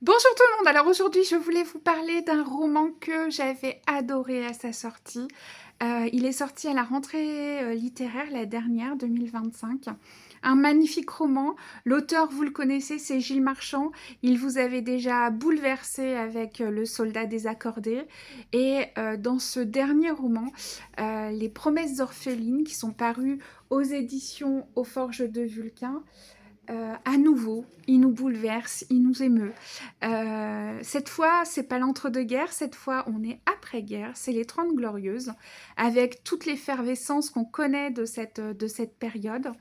Bonjour tout le monde, alors aujourd'hui je voulais vous parler d'un roman que j'avais adoré à sa sortie. Il est sorti à la rentrée littéraire, la dernière, 2025. Un magnifique roman. L'auteur, vous le connaissez, c'est Gilles Marchand. Il vous avait déjà bouleversé avec Le Soldat désaccordé. Et dans ce dernier roman, Les Promesses orphelines, qui sont parues aux éditions Aux Forges de Vulcain, à nouveau, il nous bouleverse, il nous émeut. Cette fois, c'est pas l'entre-deux-guerres, cette fois, on est après-guerre, c'est les 30 Glorieuses, avec toute l'effervescence qu'on connaît de cette période.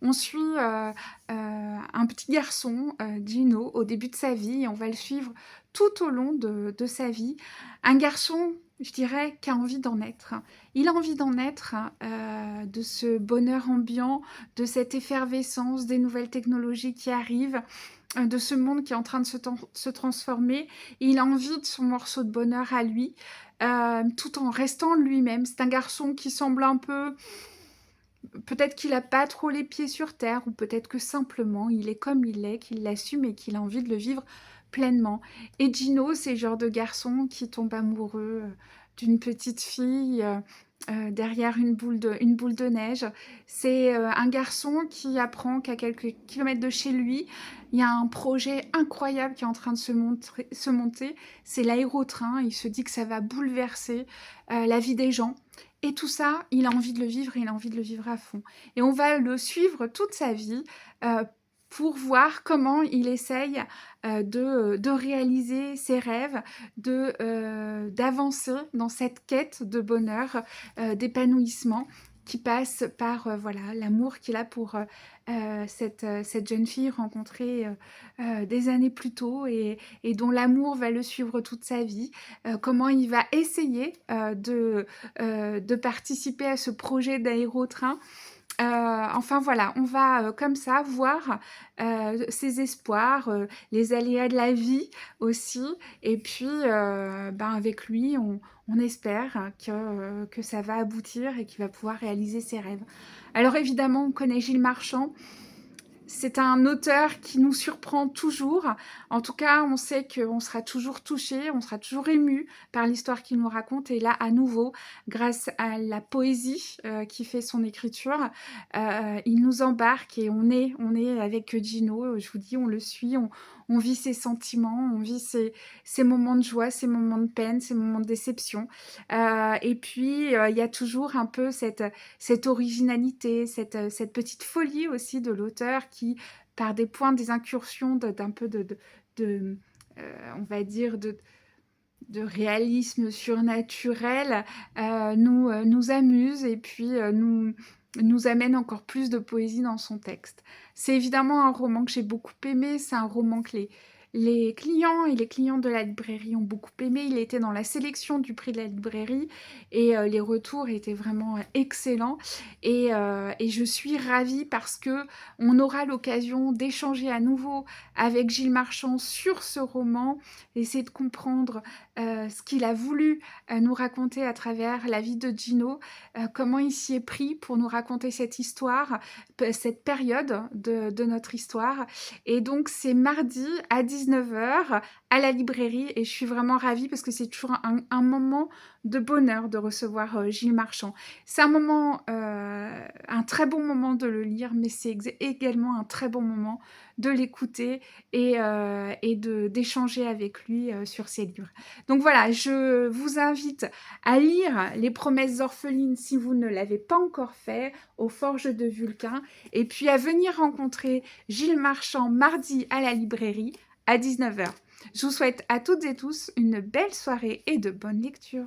On suit un petit garçon, Gino, au début de sa vie, et on va le suivre tout au long de sa vie. Un garçon, je dirais, qui a envie d'en être. Il a envie d'en être, de ce bonheur ambiant, de cette effervescence, des nouvelles technologies qui arrivent, de ce monde qui est en train de se transformer. Il a envie de son morceau de bonheur à lui, tout en restant lui-même. C'est un garçon qui semble un peu... Peut-être qu'il n'a pas trop les pieds sur terre, ou peut-être que simplement il est comme il est, qu'il l'assume et qu'il a envie de le vivre pleinement. Et Gino, c'est le genre de garçon qui tombe amoureux d'une petite fille derrière une boule de neige. C'est un garçon qui apprend qu'à quelques kilomètres de chez lui, il y a un projet incroyable qui est en train de se monter. C'est l'aérotrain. Il se dit que ça va bouleverser la vie des gens. Et tout ça, il a envie de le vivre et il a envie de le vivre à fond. Et on va le suivre toute sa vie pour voir comment il essaye de réaliser ses rêves, d'avancer dans cette quête de bonheur, d'épanouissement qui passe par voilà, l'amour qu'il a pour cette jeune fille rencontrée des années plus tôt et dont l'amour va le suivre toute sa vie. Comment il va essayer de participer à ce projet d'aérotrain. Enfin voilà, on va comme ça voir ses espoirs, les aléas de la vie aussi. Et puis, avec lui, on espère que ça va aboutir et qu'il va pouvoir réaliser ses rêves. Alors évidemment, on connaît Gilles Marchand. C'est un auteur qui nous surprend toujours. En tout cas, on sait qu'on sera toujours touché, on sera toujours ému par l'histoire qu'il nous raconte. Et là, à nouveau, grâce à la poésie qui fait son écriture, il nous embarque et on est avec Gino. Je vous dis, on le suit, on vit ses sentiments, on vit ses moments de joie, ses moments de peine, ses moments de déception. Et puis, il y a toujours un peu cette originalité, cette petite folie aussi de l'auteur qui, par des points, des incursions d'un peu de on va dire, de réalisme surnaturel, nous amuse et puis nous amène encore plus de poésie dans son texte. C'est évidemment un roman que j'ai beaucoup aimé, c'est un roman que les clients et les clientes de la librairie ont beaucoup aimé. Il était dans la sélection du prix de la librairie et les retours étaient vraiment excellents. Et je suis ravie parce que on aura l'occasion d'échanger à nouveau avec Gilles Marchand sur ce roman, essayer de comprendre ce qu'il a voulu nous raconter à travers la vie de Gino, comment il s'y est pris pour nous raconter cette histoire, cette période de notre histoire. Et donc, c'est mardi à 19 h à la librairie et je suis vraiment ravie parce que c'est toujours un moment de bonheur de recevoir Gilles Marchand. C'est un très bon moment de le lire, mais c'est également un très bon moment de l'écouter et d'échanger avec lui sur ses livres. Donc voilà, je vous invite à lire Les Promesses orphelines si vous ne l'avez pas encore fait, aux Forges de Vulcain, et puis à venir rencontrer Gilles Marchand mardi à la librairie à 19 h. Je vous souhaite à toutes et tous une belle soirée et de bonnes lectures.